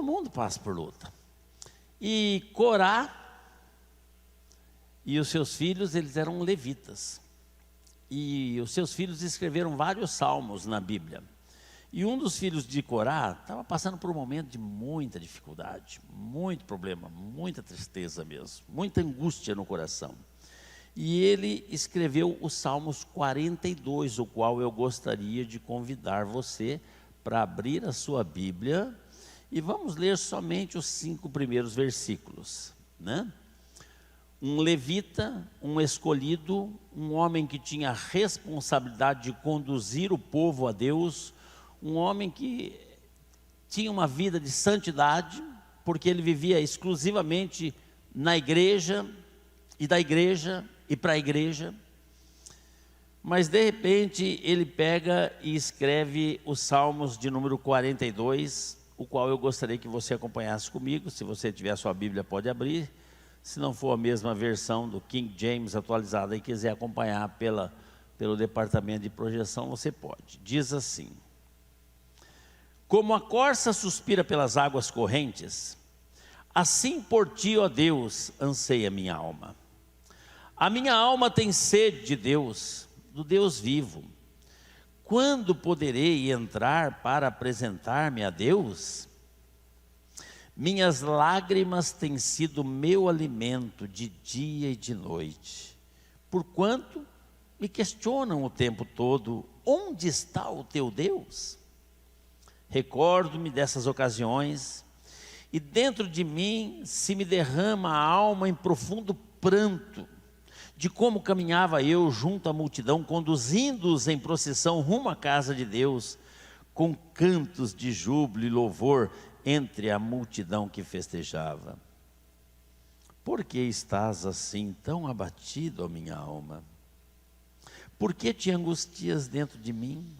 Todo mundo passa por luta. E Corá e os seus filhos, eles eram levitas. E os seus filhos escreveram vários salmos na Bíblia. E um dos filhos de Corá estava passando por um momento de muita dificuldade, muito problema, muita tristeza mesmo, muita angústia no coração. E ele escreveu os Salmos 42, o qual eu gostaria de convidar você para abrir a sua Bíblia. E vamos ler somente os 5 primeiros versículos, né? Um levita, um escolhido, um homem que tinha a responsabilidade de conduzir o povo a Deus, um homem que tinha uma vida de santidade, porque ele vivia exclusivamente na igreja, e da igreja, e para a igreja. Mas de repente ele pega e escreve os Salmos de número 42, o qual eu gostaria que você acompanhasse comigo. Se você tiver a sua Bíblia, pode abrir. Se não for a mesma versão do King James atualizada e quiser acompanhar pelo departamento de projeção, você pode. Diz assim: como a corça suspira pelas águas correntes, assim por ti, ó Deus, anseia minha alma. A minha alma tem sede de Deus, do Deus vivo. Quando poderei entrar para apresentar-me a Deus? Minhas lágrimas têm sido meu alimento de dia e de noite, porquanto me questionam o tempo todo: onde está o teu Deus? Recordo-me dessas ocasiões, e dentro de mim se me derrama a alma em profundo pranto, de como caminhava eu junto à multidão, conduzindo-os em procissão rumo à casa de Deus, com cantos de júbilo e louvor entre a multidão que festejava. Por que estás assim tão abatido, ó minha alma? Por que te angustias dentro de mim?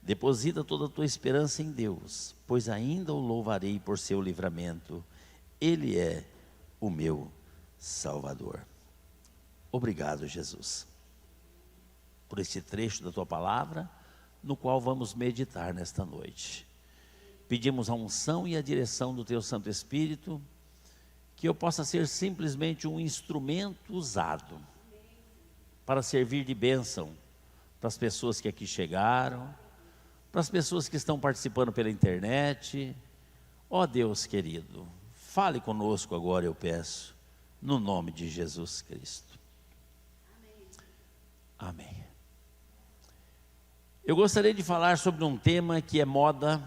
Deposita toda a tua esperança em Deus, pois ainda o louvarei por seu livramento. Ele é o meu Salvador. Obrigado, Jesus, por este trecho da tua palavra, no qual vamos meditar nesta noite. Pedimos a unção e a direção do teu Santo Espírito, que eu possa ser simplesmente um instrumento usado para servir de bênção para as pessoas que aqui chegaram, para as pessoas que estão participando pela internet. Ó Deus querido, fale conosco agora, eu peço, no nome de Jesus Cristo. Amém. Eu gostaria de falar sobre um tema que é moda,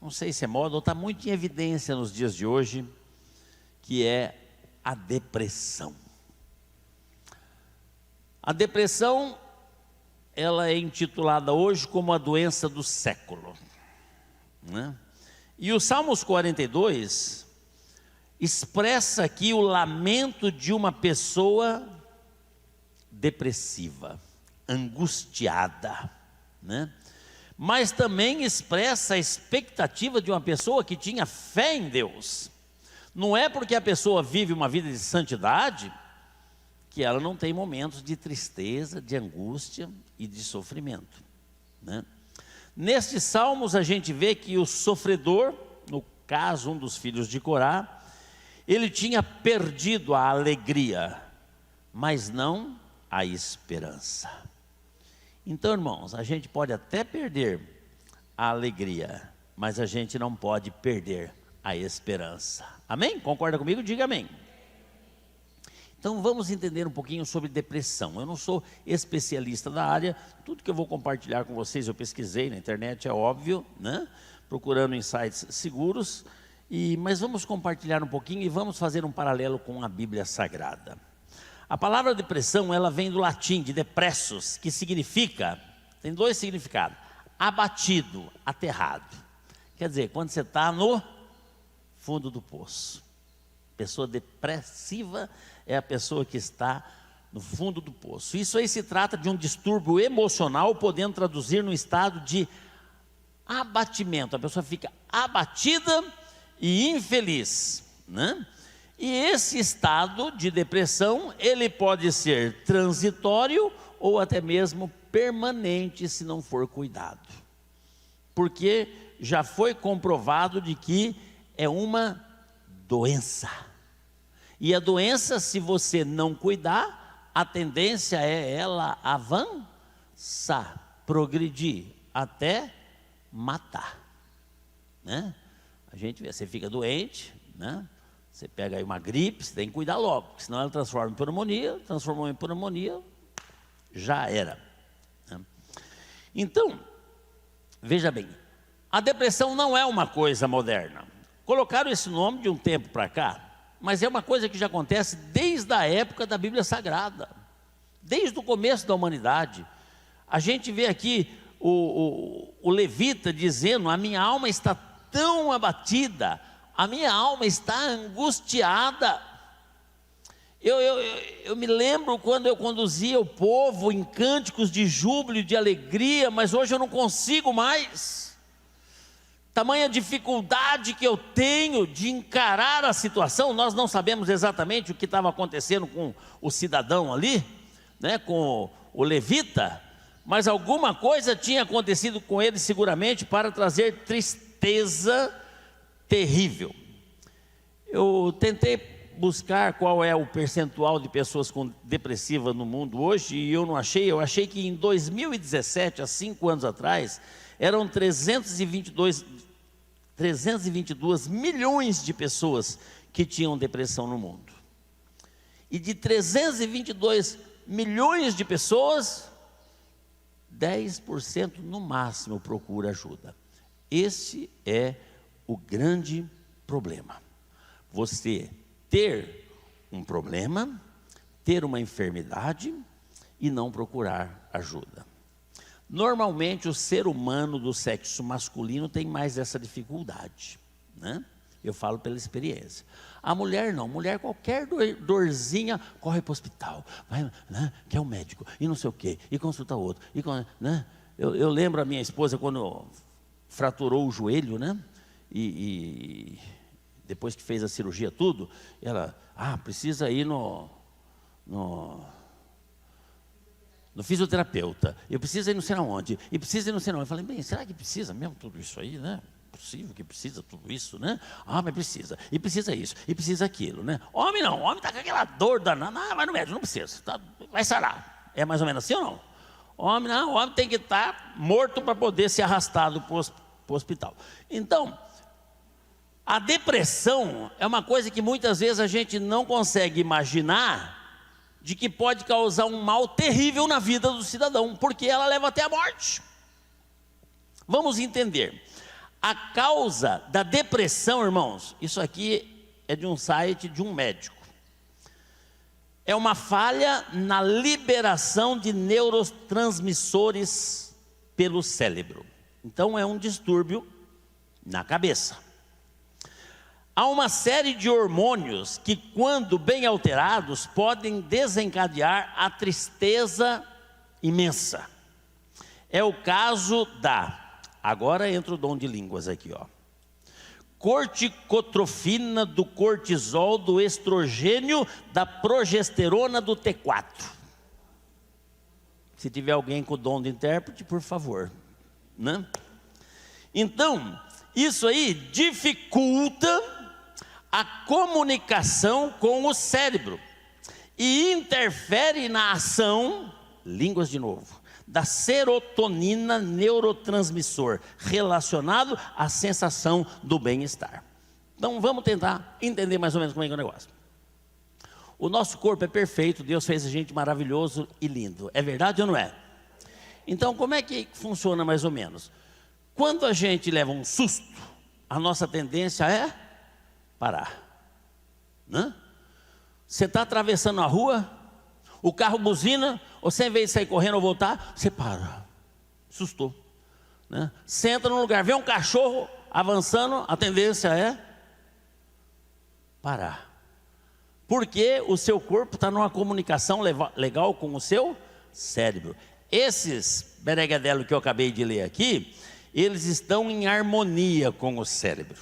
não sei se é moda ou está muito em evidência nos dias de hoje, que é a depressão. A depressão, ela é intitulada hoje como a doença do século, né? E o Salmos 42 expressa aqui o lamento de uma pessoa depressiva, angustiada, né? Mas também expressa a expectativa de uma pessoa que tinha fé em Deus. Não é porque a pessoa vive uma vida de santidade que ela não tem momentos de tristeza, de angústia e de sofrimento, né? Nestes salmos a gente vê que o sofredor, no caso um dos filhos de Corá, ele tinha perdido a alegria, mas não a esperança. Então, irmãos, a gente pode até perder a alegria, mas a gente não pode perder a esperança. Amém? Concorda comigo? Diga amém. Então vamos entender um pouquinho sobre depressão. Eu não sou especialista da área, tudo que eu vou compartilhar com vocês eu pesquisei na internet, é óbvio, né? Procurando em sites seguros, mas vamos compartilhar um pouquinho e vamos fazer um paralelo com a Bíblia Sagrada. A palavra depressão, ela vem do latim, de depressus, que significa, tem 2 significados: abatido, aterrado. Quer dizer, quando você está no fundo do poço. Pessoa depressiva é a pessoa que está no fundo do poço. Isso aí se trata de um distúrbio emocional, podendo traduzir num estado de abatimento. A pessoa fica abatida e infeliz, né? E esse estado de depressão, ele pode ser transitório ou até mesmo permanente, se não for cuidado. Porque já foi comprovado de que é uma doença. E a doença, se você não cuidar, a tendência é ela avançar, progredir, até matar, né? A gente vê, você fica doente, né? Você pega aí uma gripe, você tem que cuidar logo, senão ela transforma em pneumonia, transformou em pneumonia, já era, né? Então, veja bem, a depressão não é uma coisa moderna. Colocaram esse nome de um tempo para cá, mas é uma coisa que já acontece desde a época da Bíblia Sagrada, desde o começo da humanidade. A gente vê aqui o levita dizendo: a minha alma está tão abatida, a minha alma está angustiada. Eu me lembro quando eu conduzia o povo em cânticos de júbilo e de alegria, mas hoje eu não consigo mais. Tamanha dificuldade que eu tenho de encarar a situação. Nós não sabemos exatamente o que estava acontecendo com o cidadão ali, né, com o levita, mas alguma coisa tinha acontecido com ele seguramente para trazer tristeza terrível. Eu tentei buscar qual é o percentual de pessoas com depressiva no mundo hoje e eu não achei. Eu achei que em 2017, há 5 anos atrás, eram 322 milhões de pessoas que tinham depressão no mundo. E de 322 milhões de pessoas, 10% no máximo procura ajuda. Esse é o grande problema. Você ter um problema, ter uma enfermidade e não procurar ajuda. Normalmente o ser humano do sexo masculino tem mais essa dificuldade, né? Eu falo pela experiência. A mulher não, mulher qualquer dorzinha corre para o hospital, vai, né, quer um médico e não sei o quê, e consulta outro, né? Eu lembro a minha esposa quando fraturou o joelho, né? E depois que fez a cirurgia tudo, ela, precisa ir no fisioterapeuta, eu preciso ir não sei aonde, e precisa ir não sei aonde. Eu falei, bem, será que precisa mesmo tudo isso aí, né? Possível que precisa tudo isso, né? Mas precisa, e precisa isso, e precisa aquilo, né? Homem não, homem está com aquela dor danada, vai no médico, não precisa, tá, vai sarar. É mais ou menos assim ou não? Homem não, homem tem que estar morto para poder ser arrastado para o hospital. Então, a depressão é uma coisa que muitas vezes a gente não consegue imaginar, de que pode causar um mal terrível na vida do cidadão, porque ela leva até a morte. Vamos entender. A causa da depressão, irmãos, isso aqui é de um site de um médico. É uma falha na liberação de neurotransmissores pelo cérebro. Então é um distúrbio na cabeça. Há uma série de hormônios que, quando bem alterados, podem desencadear a tristeza imensa. É o caso agora entra o dom de línguas aqui, ó. Corticotrofina, do cortisol, do estrogênio, da progesterona, do T4. Se tiver alguém com o dom de intérprete, por favor, né? Então, isso aí dificulta a comunicação com o cérebro e interfere na ação, línguas de novo, da serotonina, neurotransmissor relacionado à sensação do bem-estar. Então vamos tentar entender mais ou menos como é que é o negócio. O nosso corpo é perfeito, Deus fez a gente maravilhoso e lindo, é verdade ou não é? Então como é que funciona mais ou menos? Quando a gente leva um susto, a nossa tendência é parar, né? Você está atravessando a rua, o carro buzina, você em vez de sair correndo ou voltar, você para, assustou, né? Senta num lugar, vê um cachorro avançando, a tendência é parar, porque o seu corpo está numa comunicação legal com o seu cérebro. Esses beregadelos que eu acabei de ler aqui, eles estão em harmonia com o cérebro,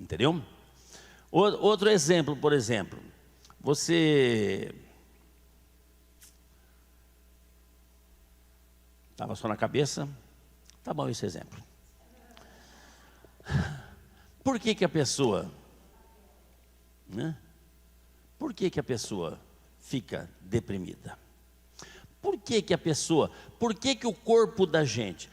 entendeu? Outro exemplo, por exemplo, você estava só na cabeça, tá bom esse exemplo. Por que que a pessoa, né? Por que que a pessoa fica deprimida? Por que que a pessoa, por que que o corpo da gente?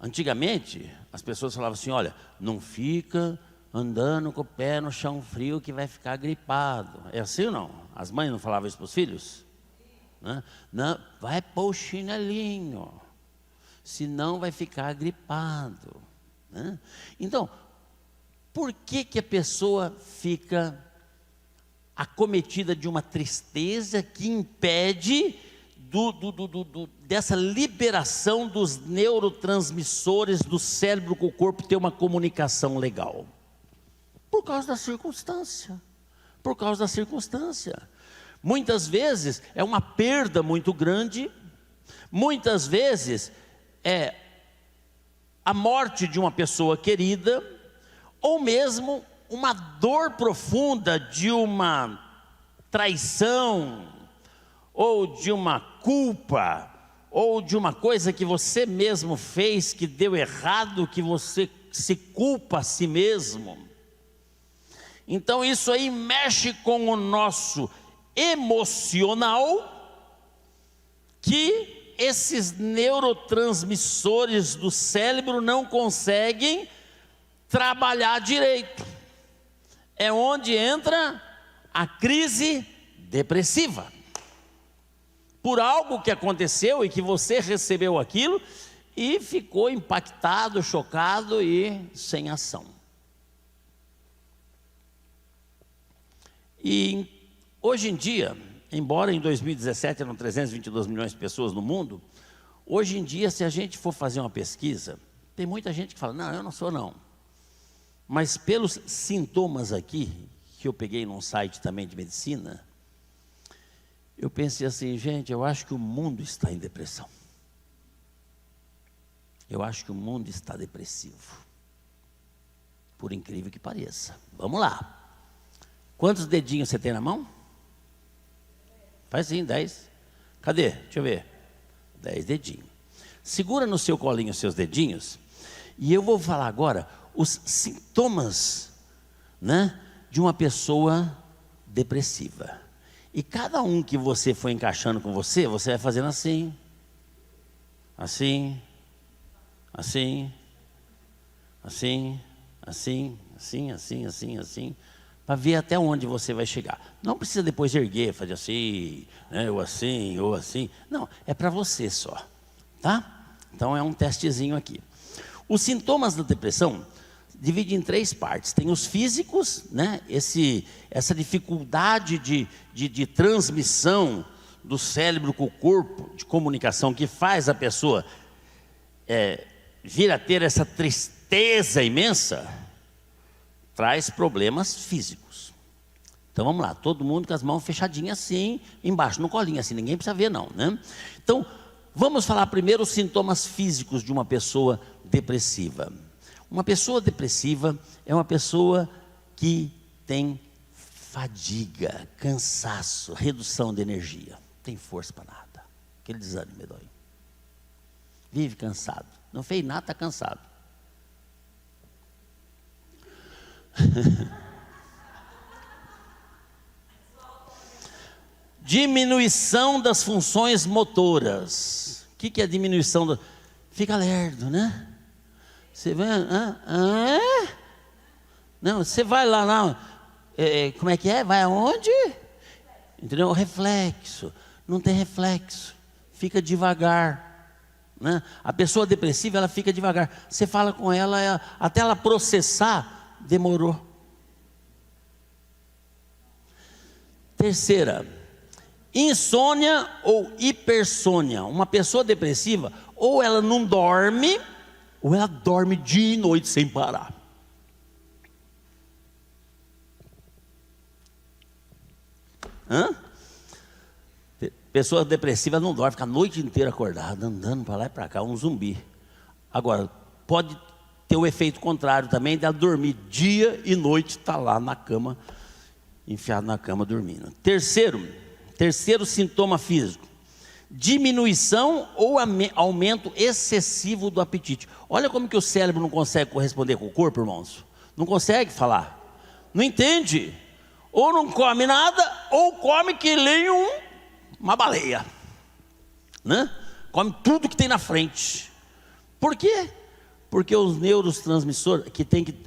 Antigamente, as pessoas falavam assim, olha, não fica andando com o pé no chão frio que vai ficar gripado. É assim ou não? As mães não falavam isso para os filhos? Né? Não, vai pôr o chinelinho, senão vai ficar gripado. Né? Então, por que que a pessoa fica acometida de uma tristeza que impede dessa liberação dos neurotransmissores do cérebro com o corpo ter uma comunicação legal? Por causa da circunstância. Por causa da circunstância. Muitas vezes é uma perda muito grande, muitas vezes é a morte de uma pessoa querida, ou mesmo uma dor profunda de uma traição, ou de uma culpa, ou de uma coisa que você mesmo fez, que deu errado, que você se culpa a si mesmo. Então isso aí mexe com o nosso emocional, que esses neurotransmissores do cérebro não conseguem trabalhar direito. É onde entra a crise depressiva. Por algo que aconteceu e que você recebeu aquilo e ficou impactado, chocado e sem ação. E hoje em dia, embora em 2017 eram 322 milhões de pessoas no mundo, hoje em dia, se a gente for fazer uma pesquisa, tem muita gente que fala, não, eu não sou não. Mas pelos sintomas aqui, que eu peguei num site também de medicina, eu pensei assim, gente, eu acho que o mundo está em depressão. Eu acho que o mundo está depressivo. Por incrível que pareça. Vamos lá. Quantos dedinhos você tem na mão? Faz sim, 10. Cadê? Deixa eu ver. 10 dedinhos. Segura no seu colinho os seus dedinhos. E eu vou falar agora os sintomas, né, de uma pessoa depressiva. E cada um que você for encaixando com você, você vai fazendo assim, assim, assim, assim, assim, assim, assim, assim, assim, para ver até onde você vai chegar. Não precisa depois erguer, fazer assim, né, ou assim, ou assim. Não, é para você só, tá? Então é um testezinho aqui. Os sintomas da depressão divide em 3 partes. Tem os físicos, né? Essa dificuldade de transmissão do cérebro com o corpo, de comunicação, que faz a pessoa vir a ter essa tristeza imensa, traz problemas físicos. Então vamos lá, todo mundo com as mãos fechadinhas assim, embaixo, no colinho assim, ninguém precisa ver não, né? Então, vamos falar primeiro os sintomas físicos de uma pessoa depressiva. Uma pessoa depressiva é uma pessoa que tem fadiga, cansaço, redução de energia. Não tem força para nada. Aquele desânimo medonho. Vive cansado. Não fez nada, está cansado. Diminuição das funções motoras. O que é diminuição? Fica lerdo, né? Você vai, não, você vai lá, como é que é? Vai aonde? Entendeu? O reflexo, não tem reflexo, fica devagar, né? A pessoa depressiva, ela fica devagar. Você fala com ela, até ela processar, demorou. Terceira, insônia ou hipersônia. Uma pessoa depressiva, ou ela não dorme, ou ela dorme dia e noite sem parar. Pessoa depressiva não dorme, fica a noite inteira acordada, andando para lá e para cá, um zumbi. Agora, pode ter o efeito contrário também, dela dormir dia e noite, está lá na cama, enfiado na cama dormindo. Terceiro sintoma físico: diminuição ou aumento excessivo do apetite. Olha como que o cérebro não consegue corresponder com o corpo, irmãos. Não consegue falar. Não entende. Ou não come nada, ou come que nem uma baleia, né? Come tudo que tem na frente. Por quê? Porque os neurotransmissores,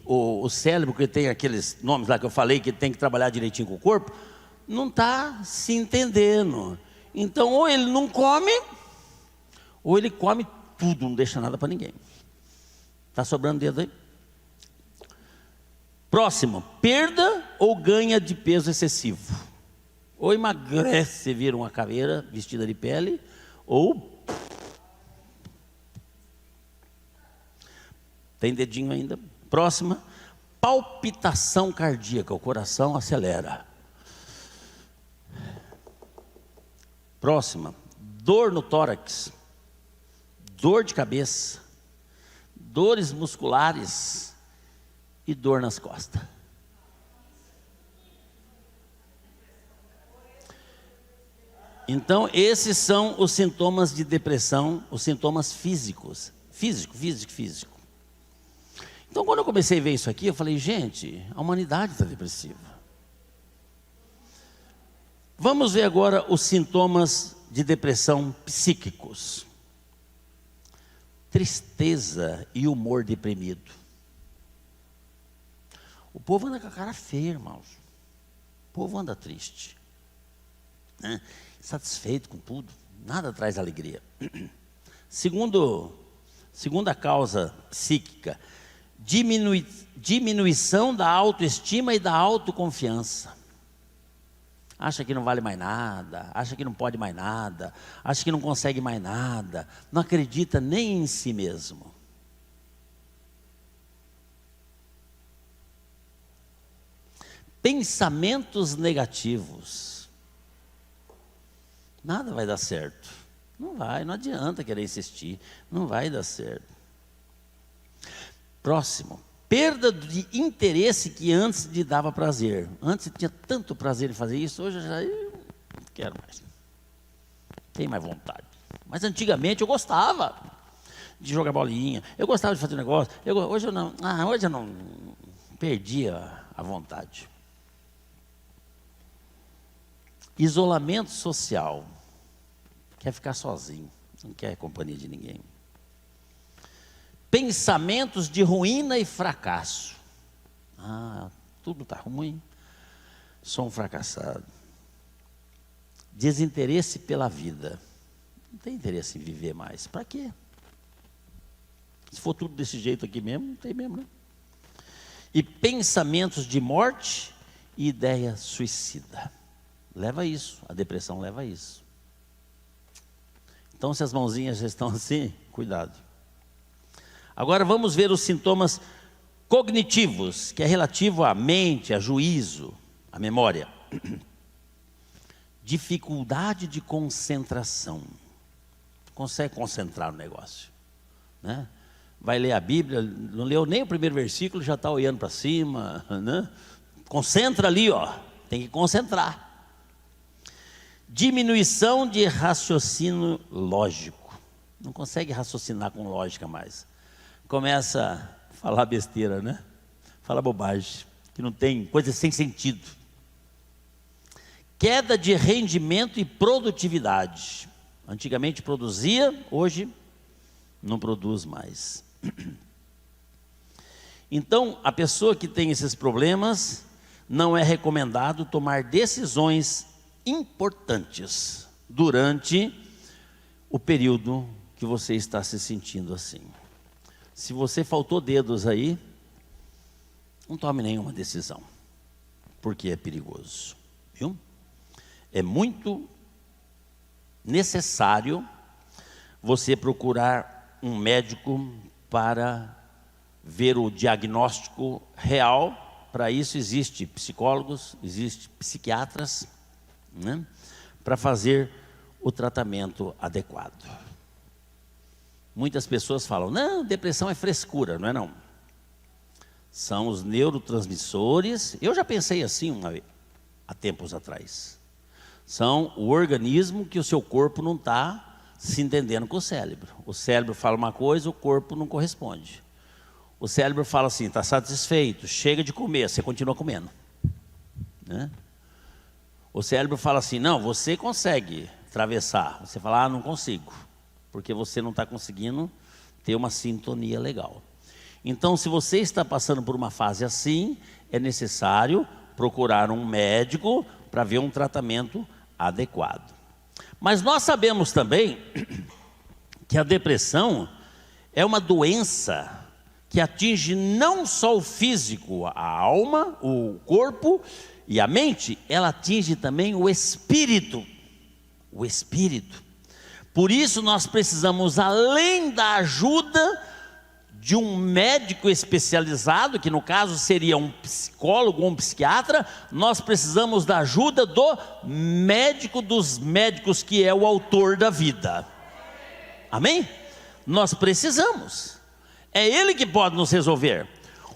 o cérebro que tem aqueles nomes lá que eu falei, que tem que trabalhar direitinho com o corpo, não está se entendendo. Então, ou ele não come, ou ele come tudo, não deixa nada para ninguém. Está sobrando dedo aí? Próximo, perda ou ganha de peso excessivo. Ou emagrece, vira uma caveira vestida de pele, ou tem dedinho ainda. Próxima, palpitação cardíaca, o coração acelera. Próxima, dor no tórax, dor de cabeça, dores musculares e dor nas costas. Então, esses são os sintomas de depressão, os sintomas físicos. Físico. Então, quando eu comecei a ver isso aqui, eu falei, gente, a humanidade está depressiva. Vamos ver agora os sintomas de depressão psíquicos. Tristeza e humor deprimido. O povo anda com a cara feia, irmãos. O povo anda triste, né? Satisfeito com tudo. Nada traz alegria. Segunda causa psíquica, diminuição da autoestima e da autoconfiança. Acha que não vale mais nada, acha que não pode mais nada, acha que não consegue mais nada, não acredita nem em si mesmo. Pensamentos negativos. Nada vai dar certo. Não vai, não adianta querer insistir, não vai dar certo. Próximo, perda de interesse que antes lhe dava prazer. Antes tinha tanto prazer em fazer isso, hoje eu já não quero mais. Não tenho mais vontade. Mas antigamente eu gostava de jogar bolinha, eu gostava de fazer negócio. Hoje eu não perdi a vontade. Isolamento social. Quer ficar sozinho, não quer companhia de ninguém. Pensamentos de ruína e fracasso. Tudo está ruim, sou um fracassado. Desinteresse pela vida. Não tem interesse em viver mais. Para quê? Se for tudo desse jeito aqui mesmo, não tem mesmo, né? E pensamentos de morte e ideia suicida. Leva a isso, a depressão leva a isso. Então, se as mãozinhas já estão assim, cuidado. Agora vamos ver os sintomas cognitivos, que é relativo à mente, a juízo, à memória. Dificuldade de concentração. Não consegue concentrar no negócio, né? Vai ler a Bíblia, não leu nem o primeiro versículo, já está olhando para cima, né? Concentra ali, ó. Tem que concentrar. Diminuição de raciocínio lógico. Não consegue raciocinar com lógica mais. Começa a falar besteira, né? Fala bobagem, que não tem, coisa sem sentido. Queda de rendimento e produtividade. Antigamente produzia, hoje não produz mais. Então, a pessoa que tem esses problemas, não é recomendado tomar decisões importantes durante o período que você está se sentindo assim. Se você faltou dedos aí, não tome nenhuma decisão, porque é perigoso, viu? É muito necessário você procurar um médico para ver o diagnóstico real. Para isso existe psicólogos, existe psiquiatras, né, para fazer o tratamento adequado. Muitas pessoas falam, não, depressão é frescura, não é não. São os neurotransmissores, eu já pensei assim há tempos atrás. São o organismo que o seu corpo não está se entendendo com o cérebro. O cérebro fala uma coisa, o corpo não corresponde. o cérebro fala assim, está satisfeito, chega de comer, você continua comendo, né? O cérebro fala assim, não, você consegue atravessar. Você fala, não consigo, porque você não está conseguindo ter uma sintonia legal. Então, se você está passando por uma fase assim, é necessário procurar um médico para ver um tratamento adequado. Mas nós sabemos também que a depressão é uma doença que atinge não só o físico, a alma, o corpo e a mente, ela atinge também o espírito. O espírito. Por isso nós precisamos, além da ajuda de um médico especializado, que no caso seria um psicólogo ou um psiquiatra, nós precisamos da ajuda do médico dos médicos, que é o autor da vida. Amém? Nós precisamos. É ele que pode nos resolver.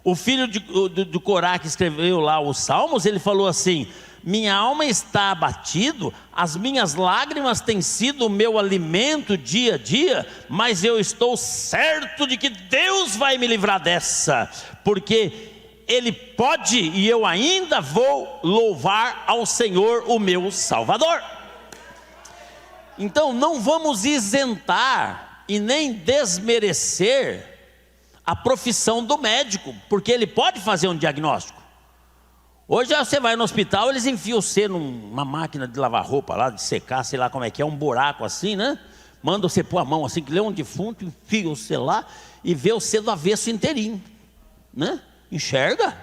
O filho do Corá, que escreveu lá os Salmos, ele falou assim: minha alma está abatido, as minhas lágrimas têm sido o meu alimento dia a dia, mas eu estou certo de que Deus vai me livrar dessa, porque Ele pode e eu ainda vou louvar ao Senhor, o meu Salvador. Então não vamos isentar e nem desmerecer a profissão do médico, porque ele pode fazer um diagnóstico. Hoje você vai no hospital, eles enfiam você numa máquina de lavar roupa lá, de secar, sei lá como é que é, um buraco assim, né? Manda você pôr a mão assim, que lê um defunto, enfia você lá e vê você do avesso inteirinho, né? Enxerga,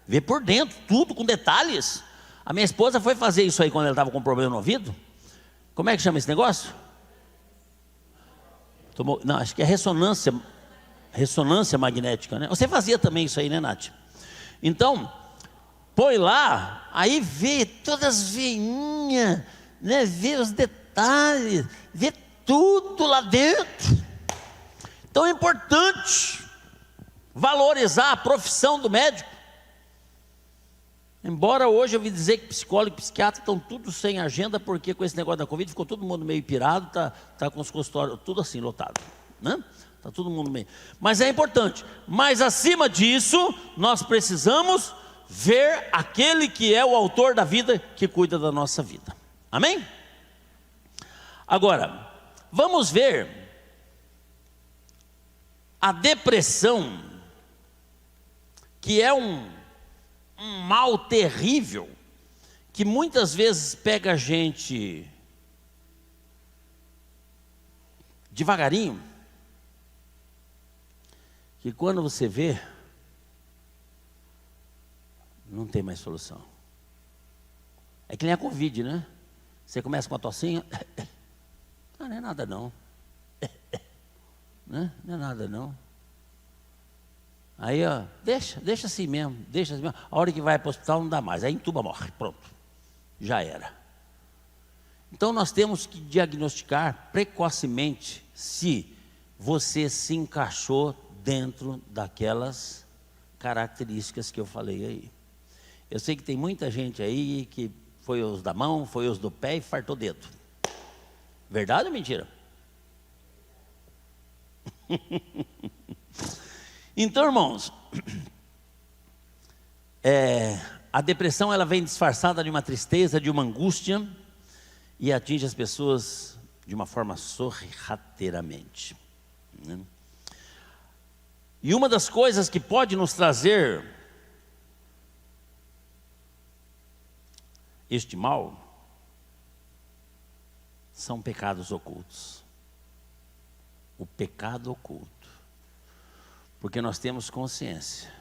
vê por dentro, tudo com detalhes. A minha esposa foi fazer isso aí quando ela estava com problema no ouvido. Como é que chama esse negócio? Não, acho que é ressonância magnética, né? Você fazia também isso aí, né, Nath? Então, põe lá, aí vê todas as veinhas, né? Vê os detalhes, vê tudo lá dentro. Então é importante valorizar a profissão do médico. Embora hoje eu ouvi dizer que psicólogo e psiquiatra estão tudo sem agenda, porque com esse negócio da Covid ficou todo mundo meio pirado, tá com os consultórios tudo assim lotado, né? Está todo mundo meio. Mas é importante. Mas acima disso, nós precisamos ver aquele que é o autor da vida, que cuida da nossa vida. Amém? Agora, vamos ver a depressão, que é um mal terrível, que muitas vezes pega a gente devagarinho, que quando você vê, não tem mais solução. É que nem a Covid, né? Você começa com a tossinha, não é nada não, né? Não é nada não. Aí, ó, deixa assim mesmo, a hora que vai para o hospital não dá mais, aí entuba, morre, pronto, já era. Então nós temos que diagnosticar precocemente se você se encaixou dentro daquelas características que eu falei aí. Eu sei que tem muita gente aí que foi os da mão, foi os do pé e fartou dedo. Verdade ou mentira? Então, irmãos, a depressão ela vem disfarçada de uma tristeza, de uma angústia, e atinge as pessoas de uma forma sorrateiramente, né? E uma das coisas que pode nos trazer este mal são pecados ocultos. O pecado oculto. Porque nós temos consciência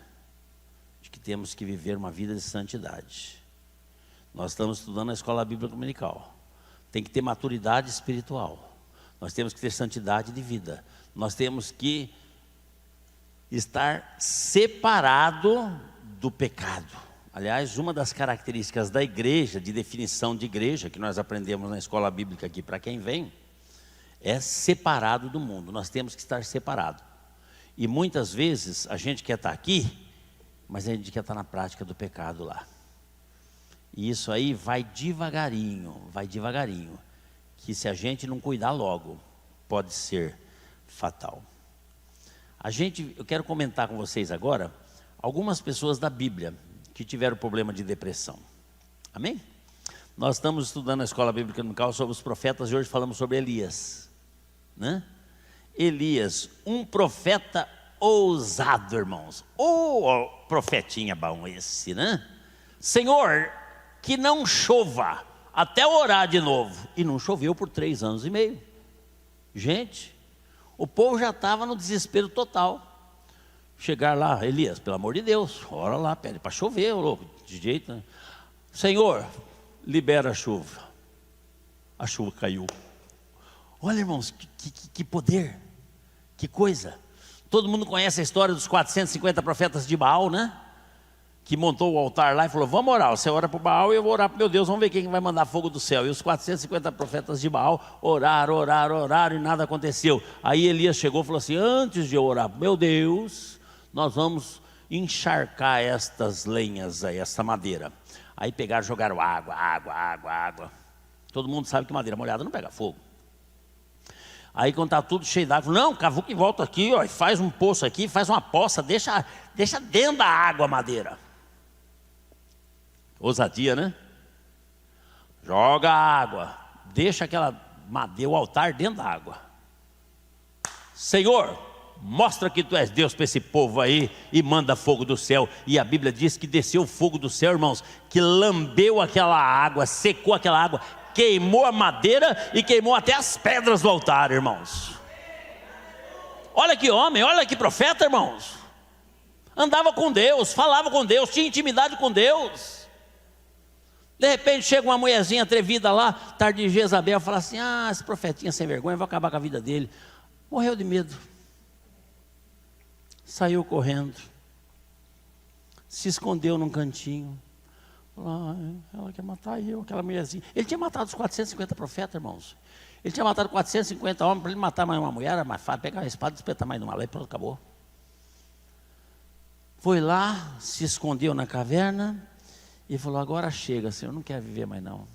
de que temos que viver uma vida de santidade. Nós estamos estudando na escola bíblica dominical. Tem que ter maturidade espiritual. Nós temos que ter santidade de vida. Nós temos que estar separado do pecado. Aliás, uma das características da igreja, de definição de igreja, que nós aprendemos na escola bíblica aqui para quem vem, é separado do mundo. Nós temos que estar separado. E muitas vezes a gente quer estar aqui, mas a gente quer estar na prática do pecado lá. E isso aí vai devagarinho, que se a gente não cuidar logo, pode ser fatal. Eu quero comentar com vocês agora algumas pessoas da Bíblia que tiveram problema de depressão. Amém? Nós estamos estudando na Escola Bíblica Dominical sobre os profetas e hoje falamos sobre Elias, né? Elias, um profeta ousado, irmãos. Oh, profetinha bom esse, né? Senhor, que não chova, até orar de novo. E não choveu por 3 anos e meio. Gente, o povo já estava no desespero total. Chegar lá, Elias, pelo amor de Deus, ora lá, pede para chover, louco, de jeito, né? Senhor, libera a chuva. A chuva caiu. Olha, irmãos, que poder, que coisa. Todo mundo conhece a história dos 450 profetas de Baal, né? Que montou o altar lá e falou, vamos orar, você ora para o Baal e eu vou orar para o meu Deus, vamos ver quem vai mandar fogo do céu. E os 450 profetas de Baal oraram e nada aconteceu. Aí Elias chegou e falou assim, antes de eu orar para o meu Deus, nós vamos encharcar estas lenhas aí, essa madeira. Aí pegaram, jogaram água. Todo mundo sabe que madeira molhada não pega fogo. Aí quando está tudo cheio d'água, não, cavuca e volta aqui, ó, faz um poço aqui, faz uma poça, deixa dentro da água a madeira. Ousadia, né? Joga água, deixa aquela madeira, o altar dentro da água. Senhor, mostra que tu és Deus para esse povo aí e manda fogo do céu. E a Bíblia diz que desceu o fogo do céu, irmãos, que lambeu aquela água, secou aquela água, queimou a madeira e queimou até as pedras do altar, irmãos. Olha que homem, olha que profeta, irmãos. Andava com Deus, falava com Deus, tinha intimidade com Deus. De repente chega uma mulherzinha atrevida lá, tarde de Jezabel, fala assim, esse profetinha sem vergonha, vai acabar com a vida dele. Morreu de medo. Saiu correndo. Se escondeu num cantinho. Ela quer matar eu, aquela mulherzinha. Ele tinha matado os 450 profetas, irmãos. Ele tinha matado 450 homens. Para ele matar mais uma mulher era mais fácil. Pegar a espada e espetar mais numa lei, pronto, acabou. Foi lá, se escondeu na caverna e falou, agora chega, Senhor, eu não quero viver mais não.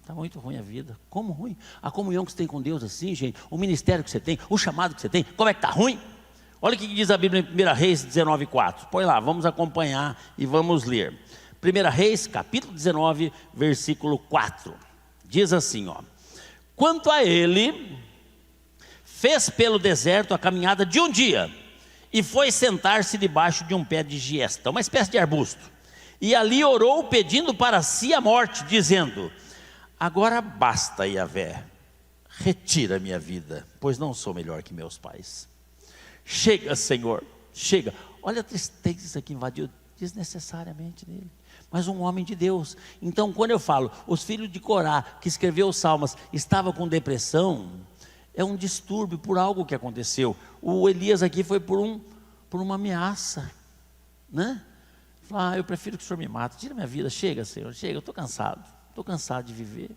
Está muito ruim a vida. Como ruim? A comunhão que você tem com Deus assim, gente, o ministério que você tem, o chamado que você tem, como é que está ruim? Olha o que diz a Bíblia em 1 Reis 19:4. Põe lá, vamos acompanhar e vamos ler. 1 Reis, capítulo 19, versículo 4. Diz assim, ó. Quanto a ele, fez pelo deserto a caminhada de um dia e foi sentar-se debaixo de um pé de giesta, uma espécie de arbusto. E ali orou pedindo para si a morte, dizendo, agora basta, Yahvé, retira minha vida, pois não sou melhor que meus pais. Chega, Senhor, chega. Olha a tristeza que invadiu desnecessariamente nele. Mas um homem de Deus. Então quando eu falo, os filhos de Corá, que escreveu os salmos, estavam com depressão, é um distúrbio por algo que aconteceu. O Elias aqui foi por uma ameaça, né? Eu prefiro que o Senhor me mate, tira minha vida, chega, Senhor, chega, eu estou cansado de viver,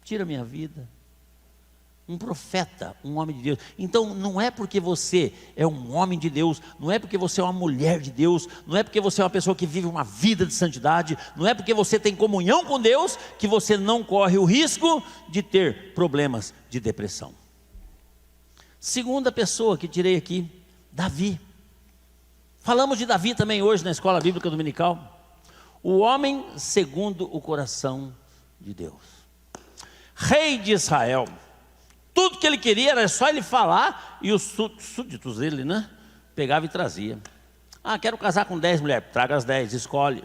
tira minha vida. Um profeta, um homem de Deus. Então não é porque você é um homem de Deus, não é porque você é uma mulher de Deus, não é porque você é uma pessoa que vive uma vida de santidade, não é porque você tem comunhão com Deus, que você não corre o risco de ter problemas de depressão. Segunda pessoa que tirei aqui, Davi. Falamos de Davi também hoje na Escola Bíblica Dominical. O homem segundo o coração de Deus. Rei de Israel. Tudo que ele queria era só ele falar e os súditos dele, né? Pegava e trazia. Quero casar com 10 mulheres. Traga as 10, escolhe.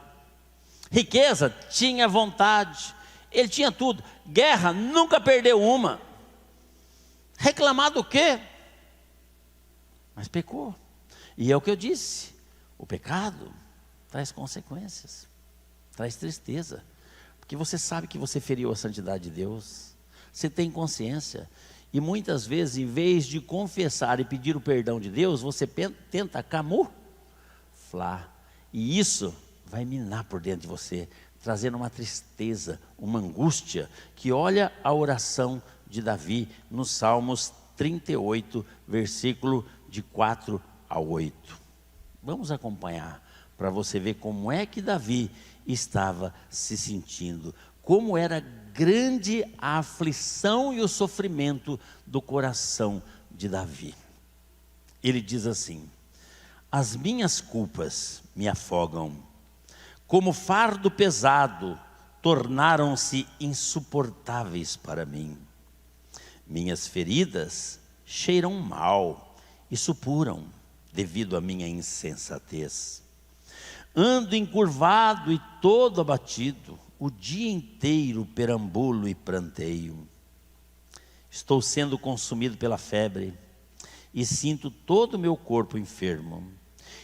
Riqueza, tinha vontade. Ele tinha tudo. Guerra, nunca perdeu uma. Reclamar do quê? Mas pecou. E é o que eu disse. O pecado traz consequências. Traz tristeza. Porque você sabe que você feriu a santidade de Deus. Você tem consciência. E muitas vezes, em vez de confessar e pedir o perdão de Deus, você tenta camuflar. E isso vai minar por dentro de você, trazendo uma tristeza, uma angústia, que olha a oração de Davi nos Salmos 38, versículo de 4 a 8. Vamos acompanhar, para você ver como é que Davi estava se sentindo, como era grande a aflição e o sofrimento do coração de Davi. Ele diz assim: as minhas culpas me afogam, como fardo pesado, tornaram-se insuportáveis para mim. Minhas feridas cheiram mal e supuram, devido à minha insensatez. Ando encurvado e todo abatido, o dia inteiro perambulo e pranteio. Estou sendo consumido pela febre e sinto todo o meu corpo enfermo.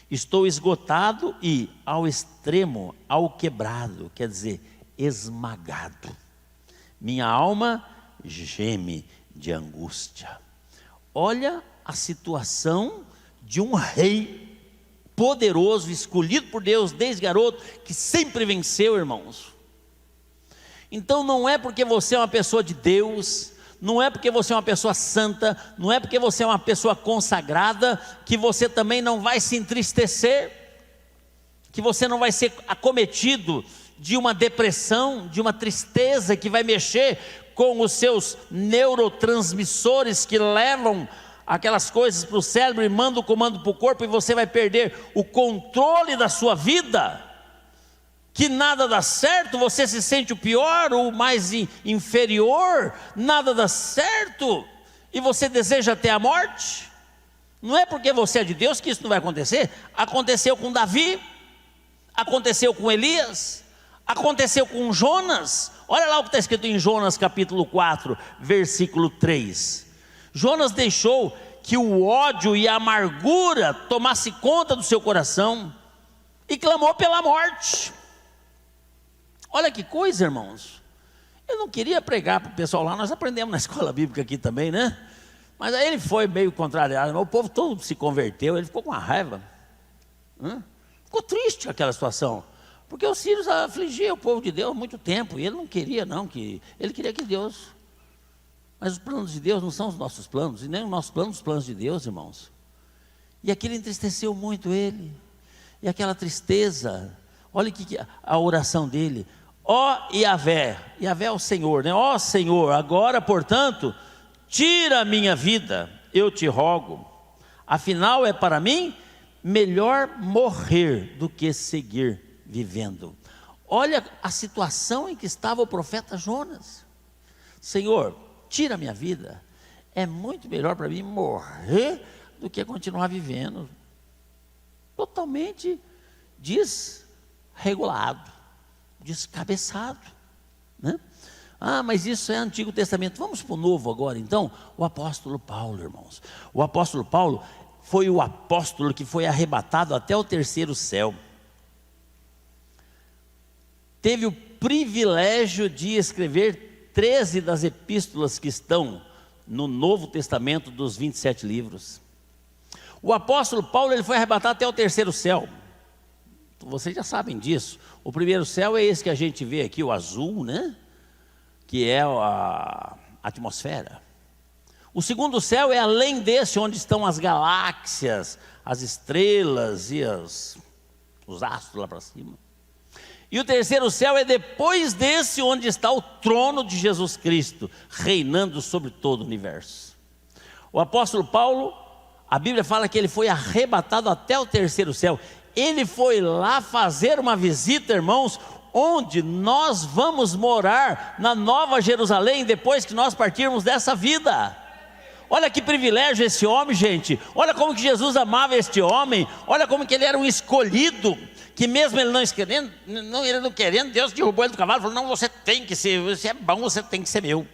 Estou esgotado e ao extremo, ao quebrado, quer dizer, esmagado. Minha alma geme de angústia. Olha a situação de um rei poderoso, escolhido por Deus desde garoto, que sempre venceu, irmãos. Então não é porque você é uma pessoa de Deus, não é porque você é uma pessoa santa, não é porque você é uma pessoa consagrada, que você também não vai se entristecer, que você não vai ser acometido de uma depressão, de uma tristeza que vai mexer com os seus neurotransmissores que levam aquelas coisas para o cérebro e mandam o comando para o corpo, e você vai perder o controle da sua vida, que nada dá certo, você se sente o pior, o mais inferior, nada dá certo, e você deseja até a morte. Não é porque você é de Deus que isso não vai acontecer. Aconteceu com Davi, aconteceu com Elias, aconteceu com Jonas. Olha lá o que está escrito em Jonas capítulo 4, versículo 3. Jonas deixou que o ódio e a amargura tomasse conta do seu coração e clamou pela morte. Olha que coisa, irmãos. Eu não queria pregar para o pessoal lá, nós aprendemos na escola bíblica aqui também, né? Mas aí ele foi meio contrariado, o povo todo se converteu, ele ficou com uma raiva. Ficou triste aquela situação, porque os sírios afligiam o povo de Deus há muito tempo, e ele não queria não, ele queria que Deus... Mas os planos de Deus não são os nossos planos, e nem os nossos planos, os planos de Deus, irmãos. E aquilo entristeceu muito ele, e aquela tristeza. Olha que a oração dele: ó Yahvé, Yahvé é o Senhor, né? Ó Senhor, agora portanto, tira a minha vida, eu te rogo, afinal é para mim melhor morrer do que seguir vivendo. Olha a situação em que estava o profeta Jonas. Senhor, tira a minha vida, é muito melhor para mim morrer do que continuar vivendo. Totalmente desregulado, descabeçado, né? Mas isso é Antigo Testamento. Vamos para o Novo agora então. O apóstolo Paulo, irmãos. O apóstolo Paulo foi o apóstolo que foi arrebatado até o terceiro céu. Teve o privilégio de escrever 13 das epístolas que estão no Novo Testamento, dos 27 livros. O apóstolo Paulo, ele foi arrebatado até o terceiro céu. Vocês já sabem disso. O primeiro céu é esse que a gente vê aqui, o azul, né? Que é a atmosfera. O segundo céu é além desse, onde estão as galáxias, as estrelas e os astros lá para cima. E o terceiro céu é depois desse, onde está o trono de Jesus Cristo, reinando sobre todo o universo. O apóstolo Paulo, a Bíblia fala que ele foi arrebatado até o terceiro céu. Ele foi lá fazer uma visita, irmãos, onde nós vamos morar na Nova Jerusalém, depois que nós partirmos dessa vida. Olha que privilégio esse homem, gente. Olha como que Jesus amava este homem. Olha como que ele era um escolhido, que mesmo ele não querendo, Deus derrubou ele do cavalo e falou: não, você tem que ser, você é bom, você tem que ser meu.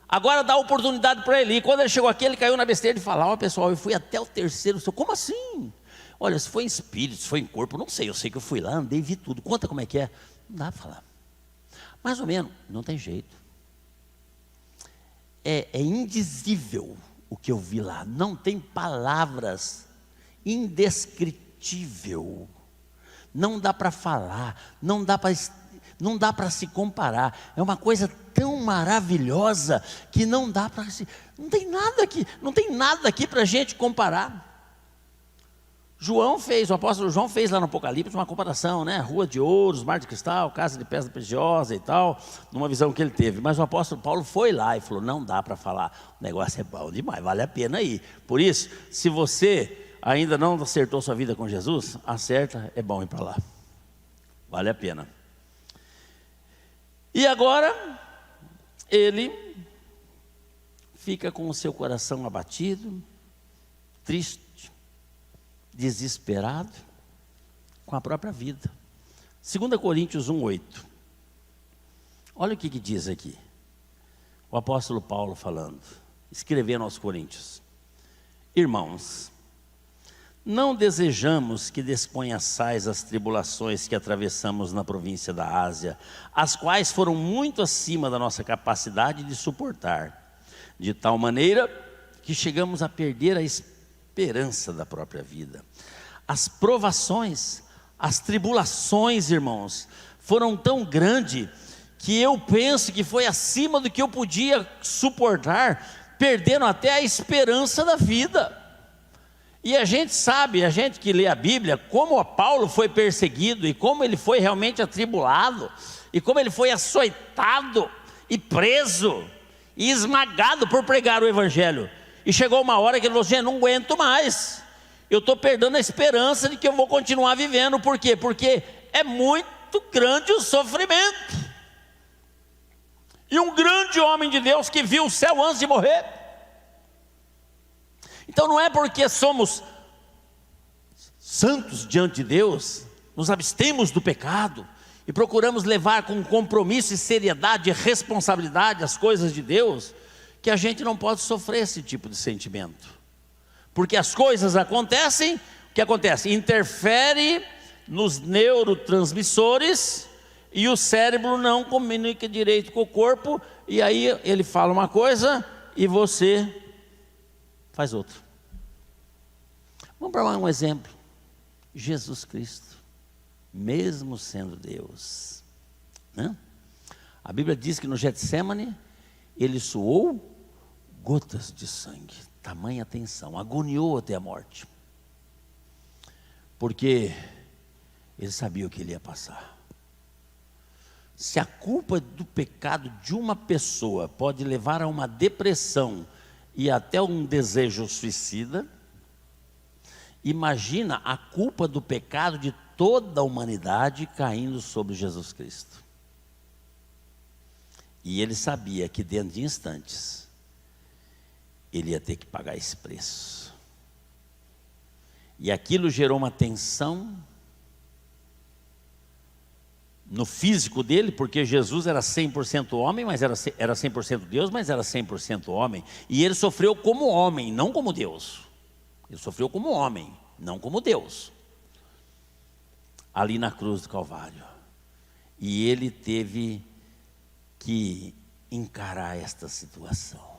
Agora dá oportunidade para ele. E quando ele chegou aqui, ele caiu na besteira de falar: ó pessoal, eu fui até o terceiro céu. Como assim? Olha, se foi em espírito, se foi em corpo, não sei. Eu sei que eu fui lá, andei, vi tudo. Conta como é que é. Não dá para falar. Mais ou menos, não tem jeito. É indizível o que eu vi lá. Não tem palavras, indescritível. Não dá para falar, não dá para se comparar. É uma coisa tão maravilhosa que não dá para se... Não tem nada aqui para a gente comparar. O apóstolo João fez lá no Apocalipse uma comparação, né? Rua de ouros, mar de cristal, casa de pedra preciosa e tal, numa visão que ele teve. Mas o apóstolo Paulo foi lá e falou, não dá para falar, o negócio é bom demais, vale a pena ir. Por isso, se você ainda não acertou sua vida com Jesus, acerta, é bom ir para lá. Vale a pena. E agora, ele fica com o seu coração abatido, triste, desesperado com a própria vida. 2 Coríntios 1:8. Olha o que diz aqui. O apóstolo Paulo falando, escrevendo aos Coríntios: irmãos, não desejamos que desconheçais as tribulações que atravessamos na província da Ásia, as quais foram muito acima da nossa capacidade de suportar, de tal maneira que chegamos a perder a esperança da própria vida. As provações, as tribulações, irmãos, foram tão grandes que eu penso que foi acima do que eu podia suportar, perdendo até a esperança da vida. E a gente sabe, a gente que lê a Bíblia, como o Paulo foi perseguido e como ele foi realmente atribulado e como ele foi açoitado e preso e esmagado por pregar o Evangelho. E chegou uma hora que ele falou assim, eu não aguento mais, eu estou perdendo a esperança de que eu vou continuar vivendo. Por quê? Porque é muito grande o sofrimento. E um grande homem de Deus que viu o céu antes de morrer. Então não é porque somos santos diante de Deus, nos abstemos do pecado e procuramos levar com compromisso e seriedade e responsabilidade as coisas de Deus, que a gente não pode sofrer esse tipo de sentimento. Porque as coisas acontecem, o que acontece? Interfere nos neurotransmissores e o cérebro não comunica direito com o corpo, e aí ele fala uma coisa e você faz outra. Vamos para um exemplo. Jesus Cristo, mesmo sendo Deus, né? A Bíblia diz que no Getsêmani ele suou gotas de sangue, tamanha tensão, agoniou até a morte, porque ele sabia o que ele ia passar. Se a culpa do pecado de uma pessoa pode levar a uma depressão e até um desejo suicida, imagina a culpa do pecado de toda a humanidade caindo sobre Jesus Cristo. E ele sabia que dentro de instantes ele ia ter que pagar esse preço. E aquilo gerou uma tensão no físico dele, porque Jesus era 100% homem, mas era 100% Deus, mas era 100% homem. E ele sofreu como homem, não como Deus. Ele sofreu como homem, não como Deus. Ali na cruz do Calvário. E ele teve que encarar esta situação.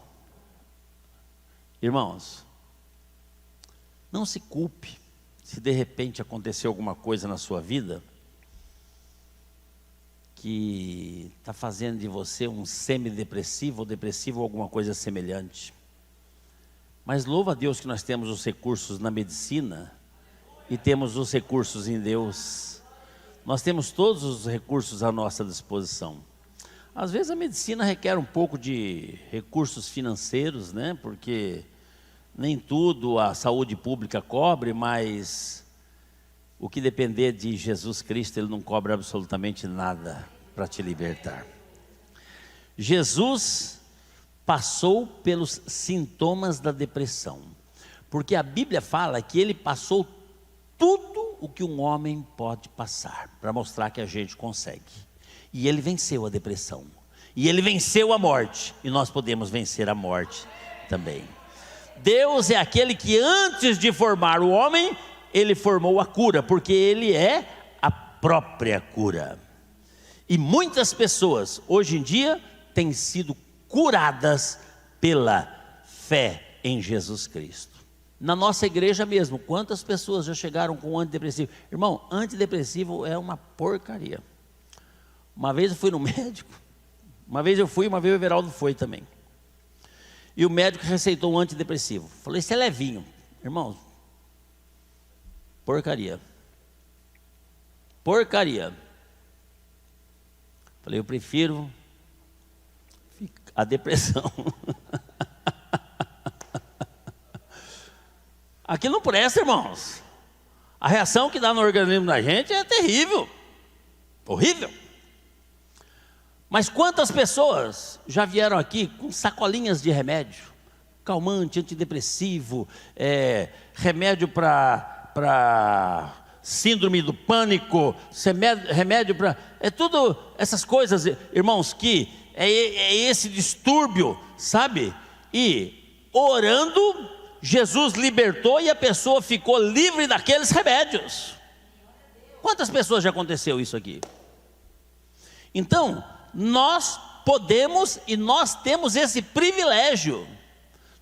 Irmãos, não se culpe se de repente aconteceu alguma coisa na sua vida que está fazendo de você um semidepressivo ou depressivo ou alguma coisa semelhante. Mas louva a Deus que nós temos os recursos na medicina e temos os recursos em Deus. Nós temos todos os recursos à nossa disposição. Às vezes a medicina requer um pouco de recursos financeiros, né? Porque nem tudo a saúde pública cobre, mas o que depender de Jesus Cristo, Ele não cobra absolutamente nada para te libertar. Jesus passou pelos sintomas da depressão, porque a Bíblia fala que Ele passou tudo o que um homem pode passar, para mostrar que a gente consegue. E Ele venceu a depressão, e Ele venceu a morte, e nós podemos vencer a morte também. Deus é aquele que antes de formar o homem, Ele formou a cura, porque Ele é a própria cura. E muitas pessoas hoje em dia têm sido curadas pela fé em Jesus Cristo. Na nossa igreja mesmo, quantas pessoas já chegaram com antidepressivo? Irmão, antidepressivo é uma porcaria. Uma vez eu fui no médico, uma vez o Everaldo foi também. E o médico receitou um antidepressivo. Falei, isso é levinho. Irmão, Porcaria. Porcaria. Falei, eu prefiro a depressão. Aquilo não presta, irmãos. A reação que dá no organismo da gente é terrível. Horrível. Mas quantas pessoas já vieram aqui com sacolinhas de remédio? Calmante, antidepressivo, remédio para síndrome do pânico, remédio para... É tudo essas coisas, irmãos, que é esse distúrbio, sabe? E orando, Jesus libertou e a pessoa ficou livre daqueles remédios. Quantas pessoas já aconteceu isso aqui? Então, nós podemos e nós temos esse privilégio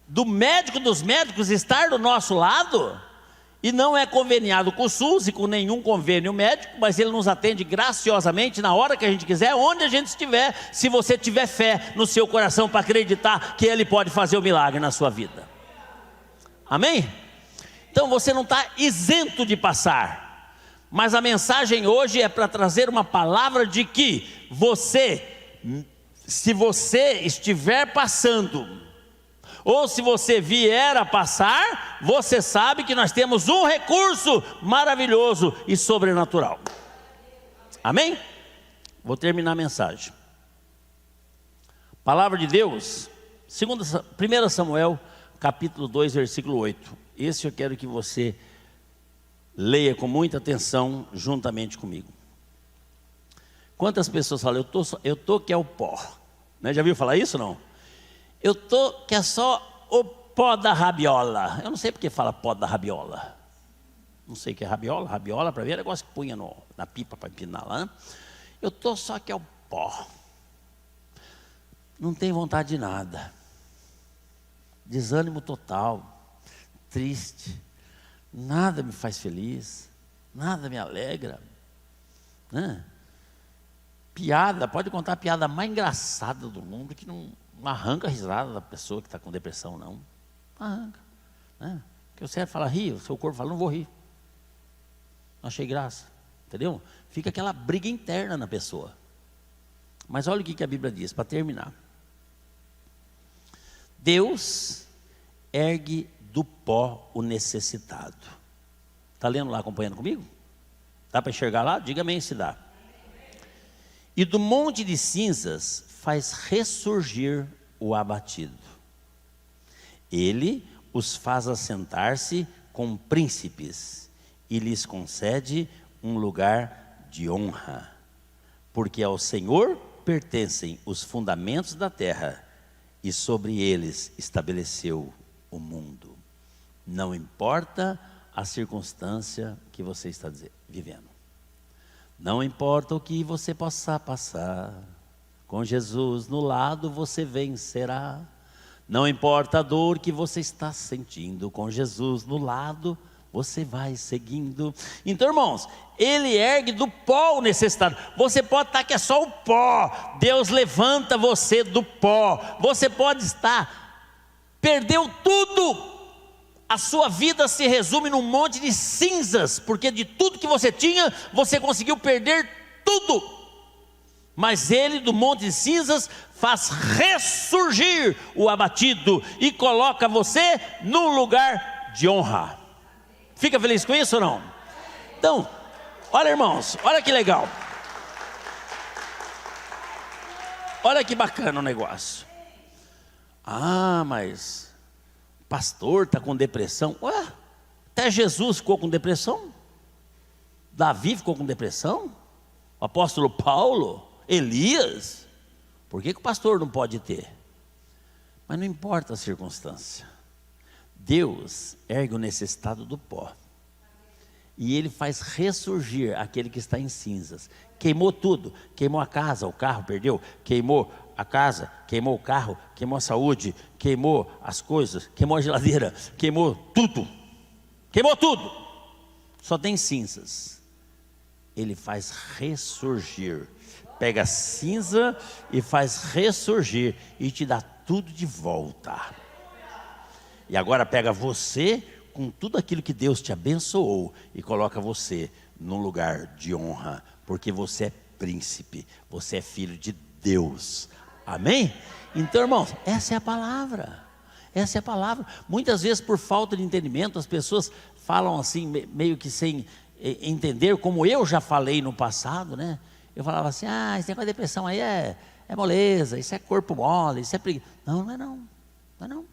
do médico dos médicos estar do nosso lado, e não é conveniado com o SUS e com nenhum convênio médico, mas ele nos atende graciosamente na hora que a gente quiser, onde a gente estiver, se você tiver fé no seu coração para acreditar que ele pode fazer o milagre na sua vida. Amém? Então você não está isento de passar, mas a mensagem hoje é para trazer uma palavra de que se você estiver passando, ou se você vier a passar, você sabe que nós temos um recurso maravilhoso e sobrenatural. Amém? Vou terminar a mensagem. Palavra de Deus, 1 Samuel, capítulo 2, versículo 8. Esse eu quero que você leia com muita atenção juntamente comigo. Quantas pessoas falam, eu tô que é o pó, né? Já viu falar isso ou não? Eu tô que é só o pó da rabiola. Eu não sei porque fala pó da rabiola. Não sei o que é rabiola. Rabiola para ver é negócio que punha na pipa para empinar lá. Eu tô só que é o pó. Não tenho vontade de nada. Desânimo total. Triste. Nada me faz feliz. Nada me alegra. Né? Piada, pode contar a piada mais engraçada do mundo que não arranca a risada da pessoa que está com depressão, não. Arranca. Né? Porque o cérebro fala, ri, o seu corpo fala, não vou rir. Não achei graça. Entendeu? Fica aquela briga interna na pessoa. Mas olha o que a Bíblia diz, para terminar. Deus ergue do pó o necessitado. Está lendo lá, acompanhando comigo? Dá para enxergar lá? Diga amém se dá. E do monte de cinzas faz ressurgir o abatido. Ele os faz assentar-se com príncipes e lhes concede um lugar de honra. Porque ao Senhor pertencem os fundamentos da terra e sobre eles estabeleceu o mundo. Não importa a circunstância que você está vivendo. Não importa o que você possa passar, com Jesus no lado você vencerá. Não importa a dor que você está sentindo, com Jesus no lado você vai seguindo. Então, irmãos, Ele ergue do pó o necessitado. Você pode estar que é só o pó, Deus levanta você do pó. Você pode perdeu tudo. A sua vida se resume num monte de cinzas, porque de tudo que você tinha, você conseguiu perder tudo. Mas Ele, do monte de cinzas, faz ressurgir o abatido e coloca você num lugar de honra. Fica feliz com isso ou não? Então, olha, irmãos, olha que legal. Olha que bacana o negócio. Ah, mas pastor está com depressão. Ué, até Jesus ficou com depressão. Davi ficou com depressão. O apóstolo Paulo, Elias. Por que o pastor não pode ter? Mas não importa a circunstância. Deus ergue o necessitado do pó. E Ele faz ressurgir aquele que está em cinzas. Queimou tudo. Queimou a casa, o carro perdeu. Queimou a casa, queimou o carro, queimou a saúde, queimou as coisas, queimou a geladeira, queimou tudo. Queimou tudo. Só tem cinzas. Ele faz ressurgir. Pega a cinza e faz ressurgir e te dá tudo de volta. E agora pega você com tudo aquilo que Deus te abençoou e coloca você num lugar de honra, porque você é príncipe, você é filho de Deus. Amém? Então, irmãos, essa é a palavra. Essa é a palavra. Muitas vezes, por falta de entendimento, as pessoas falam assim, meio que sem entender, como eu já falei no passado, né? Eu falava assim, esse negócio de depressão aí é moleza, isso é corpo mole, isso é preguiça. Não, não é não. Não é não.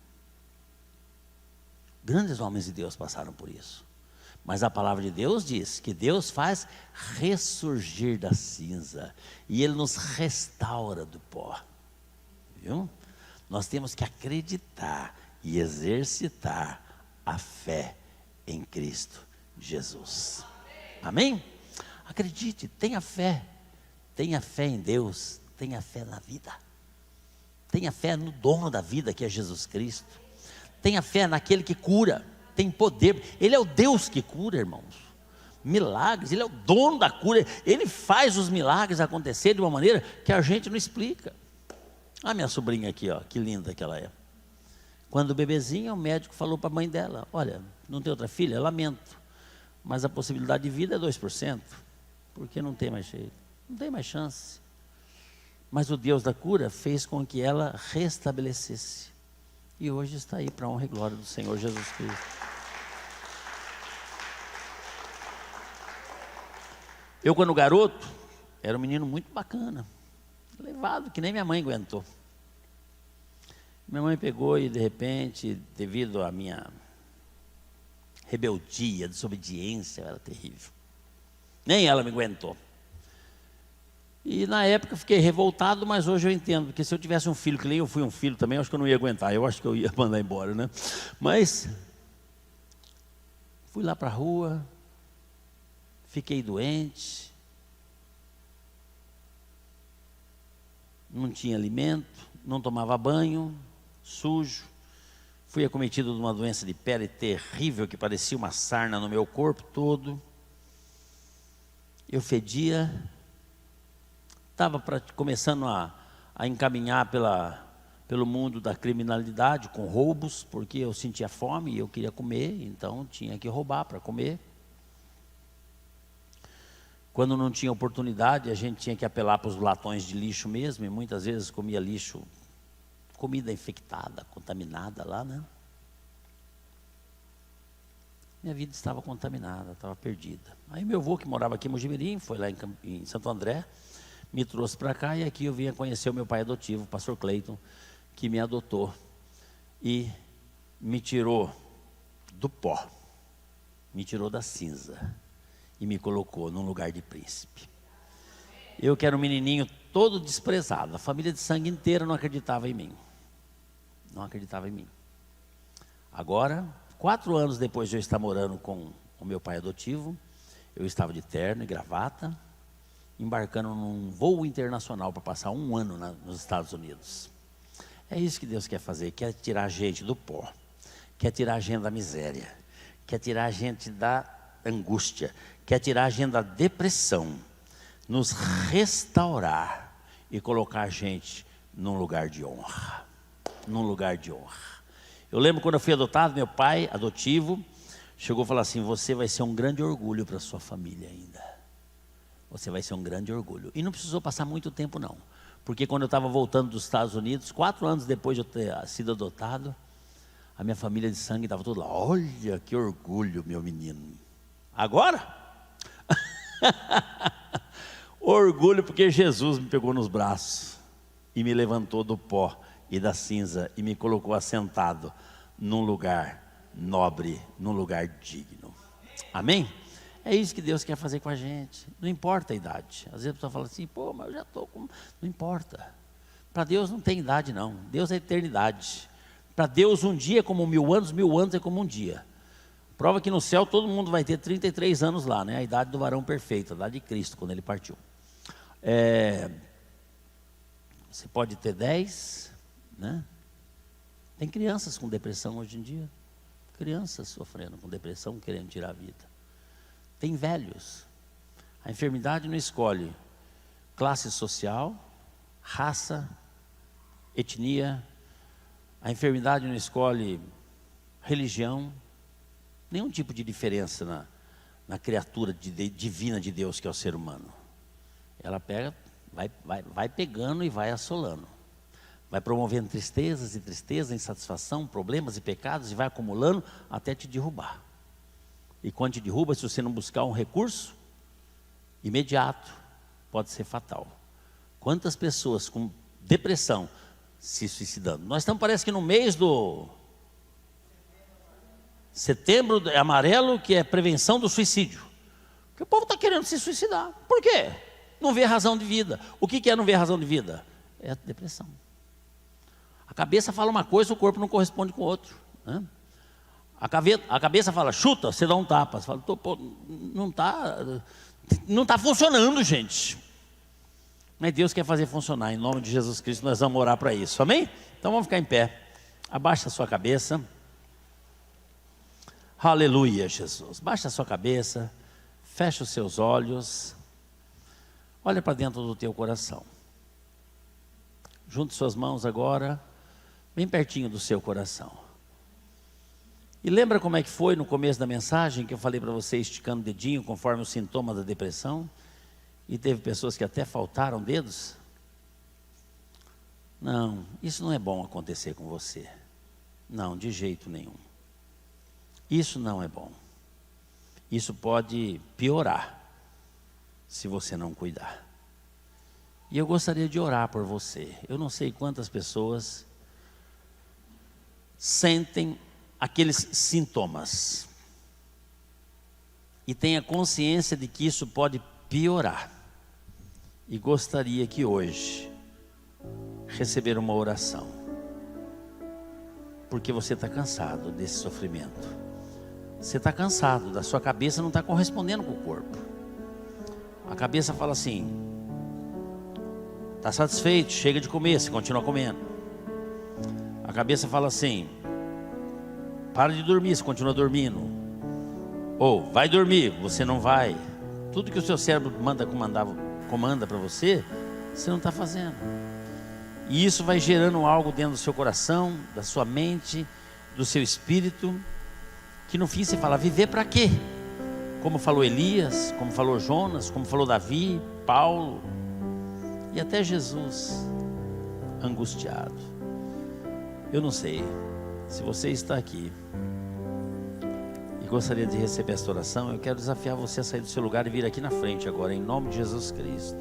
Grandes homens de Deus passaram por isso. Mas a palavra de Deus diz que Deus faz ressurgir da cinza. E Ele nos restaura do pó. Viu? Nós temos que acreditar e exercitar a fé em Cristo Jesus. Amém? Acredite, tenha fé. Tenha fé em Deus. Tenha fé na vida. Tenha fé no dono da vida, que é Jesus Cristo. Tenha fé naquele que cura. Tem poder. Ele é o Deus que cura, irmãos. Milagres. Ele é o dono da cura. Ele faz os milagres acontecer de uma maneira que a gente não explica. A minha sobrinha aqui, ó, que linda que ela é. Quando bebezinha, o médico falou para a mãe dela: olha, não tem outra filha? Lamento, mas a possibilidade de vida é 2%, porque não tem mais jeito, não tem mais chance. Mas o Deus da cura fez com que ela restabelecesse. E hoje está aí para a honra e glória do Senhor Jesus Cristo. Eu, quando garoto, era um menino muito bacana, levado, que nem minha mãe aguentou. Minha mãe pegou e, de repente, devido à minha rebeldia, desobediência, era terrível. Nem ela me aguentou. E na época eu fiquei revoltado, mas hoje eu entendo, porque se eu tivesse um filho, que nem eu fui um filho também, eu acho que eu não ia aguentar, eu acho que eu ia mandar embora, né? Mas fui lá para a rua, fiquei doente, não tinha alimento, não tomava banho, sujo, fui acometido de uma doença de pele terrível, que parecia uma sarna no meu corpo todo. Eu fedia, estava começando a encaminhar pelo mundo da criminalidade, com roubos, porque eu sentia fome e eu queria comer, então tinha que roubar para comer. Quando não tinha oportunidade, a gente tinha que apelar para os latões de lixo mesmo, e muitas vezes comia lixo, comida infectada, contaminada lá, né? Minha vida estava contaminada, estava perdida. Aí meu avô, que morava aqui em Mojimirim, foi lá em Santo André, me trouxe para cá, e aqui eu vinha conhecer o meu pai adotivo, o pastor Cleiton, que me adotou e me tirou do pó, me tirou da cinza e me colocou num lugar de príncipe. Eu que era um menininho todo desprezado, a família de sangue inteira não acreditava em mim. Não acreditava em mim. Agora, 4 anos depois de eu estar morando com o meu pai adotivo, eu estava de terno e gravata, embarcando num voo internacional para passar 1 ano nos Estados Unidos. É isso que Deus quer fazer, quer tirar a gente do pó, quer tirar a gente da miséria, quer tirar a gente da angústia, quer tirar a gente da depressão, nos restaurar e colocar a gente num lugar de honra. Num lugar de honra. Eu lembro quando eu fui adotado, meu pai adotivo chegou e falou assim: você vai ser um grande orgulho para a sua família ainda. Você vai ser um grande orgulho. E não precisou passar muito tempo não, porque quando eu estava voltando dos Estados Unidos, 4 anos depois de eu ter sido adotado, a minha família de sangue estava toda lá: olha que orgulho, meu menino. Agora? Orgulho porque Jesus me pegou nos braços e me levantou do pó e da cinza e me colocou assentado num lugar nobre, num lugar digno. Amém? É isso que Deus quer fazer com a gente. Não importa a idade. Às vezes a pessoa fala assim: pô, mas eu já estou com... Não importa. Para Deus não tem idade não. Deus é eternidade. Para Deus um dia é como 1000 anos, 1000 anos é como um dia. Prova que no céu todo mundo vai ter 33 anos lá, né? A idade do varão perfeito, a idade de Cristo, quando ele partiu. Você pode ter 10, né? Tem crianças com depressão hoje em dia. Crianças sofrendo com depressão, querendo tirar a vida. Tem velhos. A enfermidade não escolhe classe social, raça, etnia. A enfermidade não escolhe religião. nenhum tipo de diferença na criatura divina de Deus, que é o ser humano. Ela pega, vai pegando e vai assolando. Vai promovendo tristezas e tristezas, insatisfação, problemas e pecados, e vai acumulando até te derrubar. E quando te derruba, se você não buscar um recurso imediato, pode ser fatal. Quantas pessoas com depressão se suicidando? Nós estamos, parece que no mês do Setembro Amarelo, que é prevenção do suicídio. Porque o povo está querendo se suicidar. Por quê? Não vê razão de vida. O que é não ver razão de vida? É a depressão. A cabeça fala uma coisa, o corpo não corresponde com o outro, né? A cabeça fala, chuta, você dá um tapa. Você fala, não está funcionando, gente. Mas Deus quer fazer funcionar. Em nome de Jesus Cristo, nós vamos orar para isso, amém? Então vamos ficar em pé. Abaixa a sua cabeça. Aleluia, Jesus. Baixa a sua cabeça, fecha os seus olhos, olha para dentro do teu coração. Junte suas mãos agora, bem pertinho do seu coração. E lembra como é que foi no começo da mensagem, que eu falei para você esticando o dedinho conforme o sintoma da depressão? E teve pessoas que até faltaram dedos? Não, isso não é bom acontecer com você. Não, de jeito nenhum. Isso não é bom. Isso pode piorar, se você não cuidar. E eu gostaria de orar por você. Eu não sei quantas pessoas sentem aqueles sintomas e têm a consciência de que isso pode piorar. E gostaria que hoje receber uma oração, porque você está cansado desse sofrimento. Você está cansado, da sua cabeça não está correspondendo com o corpo. A cabeça fala assim, está satisfeito, chega de comer, você continua comendo. A cabeça fala assim, para de dormir, você continua dormindo. Ou vai dormir, você não vai. Tudo que o seu cérebro comanda para você, você não está fazendo. E isso vai gerando algo dentro do seu coração, da sua mente, do seu espírito, que no fim você fala, viver para quê? Como falou Elias, como falou Jonas, como falou Davi, Paulo e até Jesus, angustiado. Eu não sei, se você está aqui e gostaria de receber esta oração, eu quero desafiar você a sair do seu lugar e vir aqui na frente agora, em nome de Jesus Cristo.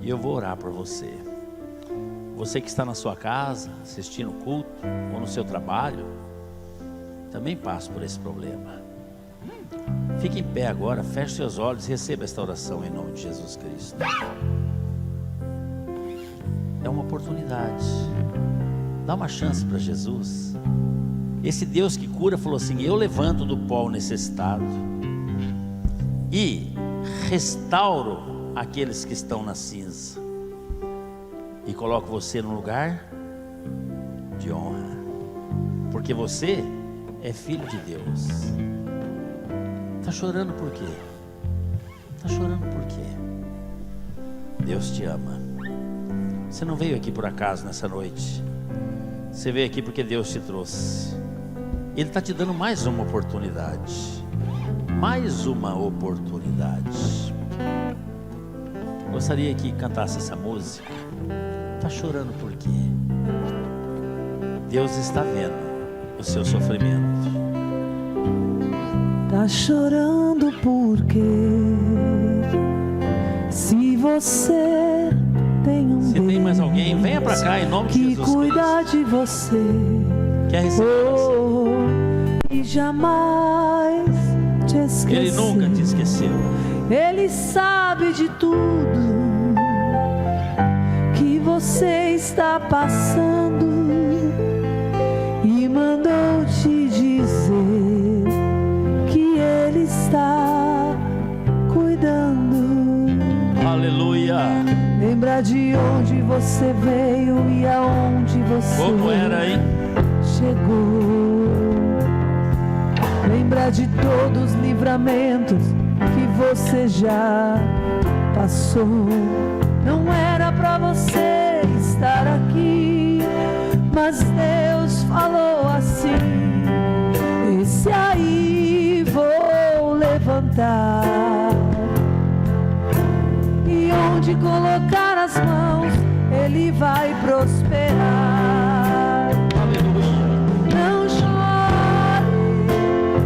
E eu vou orar por você. Você que está na sua casa, assistindo o culto, ou no seu trabalho, também passa por esse problema. Fique em pé agora, feche seus olhos e receba esta oração em nome de Jesus Cristo. É uma oportunidade. Dá uma chance para Jesus. Esse Deus que cura falou assim, eu levanto do pó o necessitado e restauro aqueles que estão na cinza e coloco você num lugar de honra, porque você é filho de Deus. Está chorando por quê? Está chorando por quê? Deus te ama. Você não veio aqui por acaso nessa noite. Você veio aqui porque Deus te trouxe. Ele está te dando mais uma oportunidade. Mais uma oportunidade. Gostaria que cantasse essa música. Está chorando por quê? Deus está vendo o seu sofrimento. Tá chorando porque se você tem um Se tem mais Deus alguém, venha para cá em nome de que Jesus cuida Cristo. de você, Quer receber oração? e jamais te esqueceu. Ele nunca te esqueceu. Ele sabe de tudo que você está passando e mandou te dizer que Ele está cuidando. Aleluia. Lembra de onde você veio e aonde você Como era, hein? chegou. Lembra de todos os livramentos que você já passou. Não era pra você estar aqui, mas Deus falou assim: esse aí estar. E onde colocar as mãos, Ele vai prosperar. Aleluia. Não chore,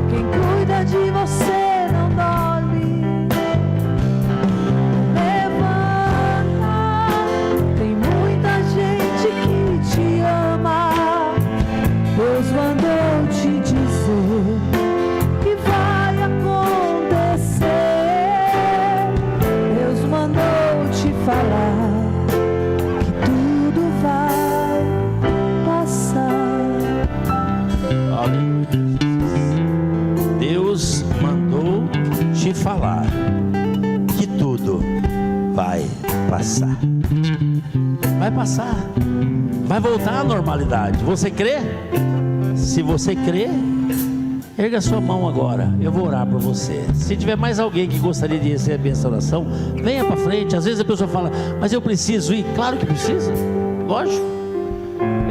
quem cuida de você não dorme. Levanta, tem muita gente que te ama. Deus mandou te dizer que vai acontecer. Deus mandou te falar que tudo vai passar. Aleluia. Deus mandou te falar que tudo vai passar. Vai passar. Vai voltar à normalidade. Você crê? Se você crê, erga sua mão agora. Eu vou orar por você. Se tiver mais alguém que gostaria de receber essa oração, venha para frente. Às vezes a pessoa fala, mas eu preciso ir. Claro que precisa, lógico.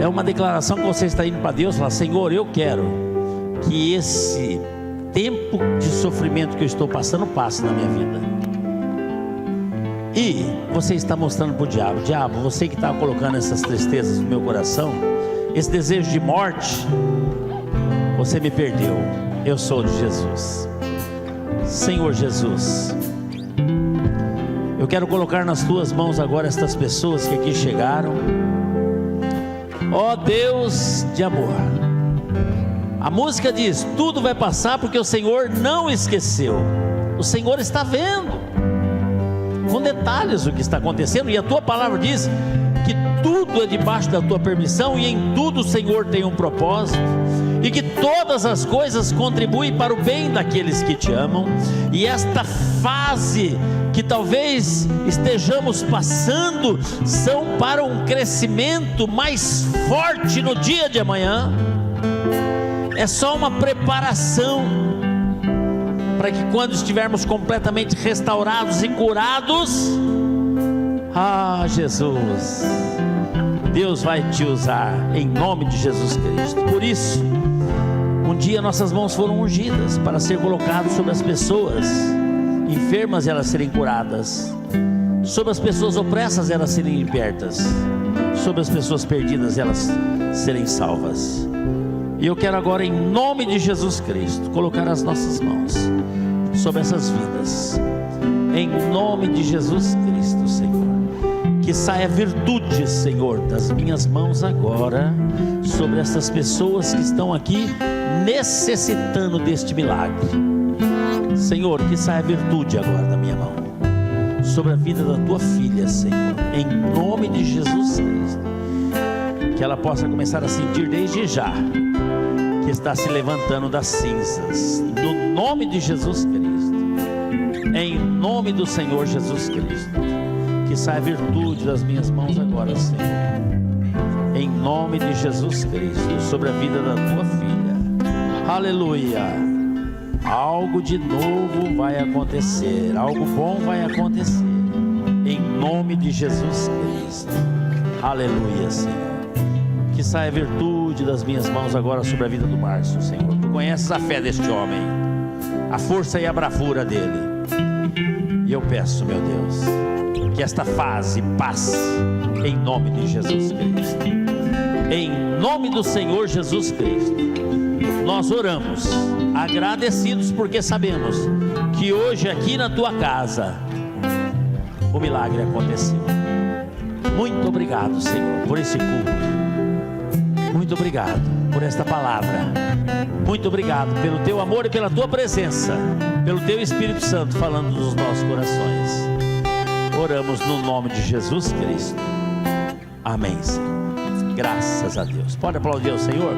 É uma declaração que você está indo para Deus. Fala, Senhor, eu quero que esse tempo de sofrimento que eu estou passando passe na minha vida. E você está mostrando para o diabo, diabo, você que está colocando essas tristezas no meu coração, esse desejo de morte, você me perdeu. Eu sou de Jesus. Senhor Jesus, eu quero colocar nas tuas mãos agora estas pessoas que aqui chegaram. Ó Deus de amor, a música diz, tudo vai passar porque o Senhor não esqueceu. O Senhor está vendo com detalhes o que está acontecendo, e a tua palavra diz que tudo é debaixo da tua permissão, e em tudo o Senhor tem um propósito, e que todas as coisas contribuem para o bem daqueles que te amam. E esta fase que talvez estejamos passando são para um crescimento mais forte no dia de amanhã. É só uma preparação para que quando estivermos completamente restaurados e curados, Jesus, Deus vai te usar em nome de Jesus Cristo. Por isso, um dia nossas mãos foram ungidas para ser colocadas sobre as pessoas enfermas e elas serem curadas, sobre as pessoas opressas elas serem libertas, sobre as pessoas perdidas elas serem salvas. E eu quero agora, em nome de Jesus Cristo, colocar as nossas mãos sobre essas vidas, em nome de Jesus Cristo, Senhor. Que saia virtude, Senhor, das minhas mãos agora, sobre essas pessoas que estão aqui necessitando deste milagre. Senhor, que saia virtude agora da minha mão, sobre a vida da tua filha, Senhor, em nome de Jesus Cristo. Que ela possa começar a sentir desde já que está se levantando das cinzas, no nome de Jesus Cristo, em nome do Senhor Jesus Cristo. Que saia virtude das minhas mãos agora, Senhor, em nome de Jesus Cristo, sobre a vida da tua filha. Aleluia. Algo de novo vai acontecer, algo bom vai acontecer, em nome de Jesus Cristo. Aleluia, Senhor. Que saia virtude das minhas mãos agora sobre a vida do Márcio, Senhor. Tu conheces a fé deste homem, a força e a bravura dele, e eu peço, meu Deus, que esta fase passe em nome de Jesus Cristo. Em nome do Senhor Jesus Cristo, nós oramos agradecidos, porque sabemos que hoje aqui na tua casa o milagre aconteceu. Muito obrigado, Senhor, por esse culto. Muito obrigado por esta palavra. Muito obrigado pelo teu amor e pela tua presença, pelo teu Espírito Santo falando nos nossos corações. Oramos no nome de Jesus Cristo. Amém, Senhor. Graças a Deus. Pode aplaudir ao Senhor.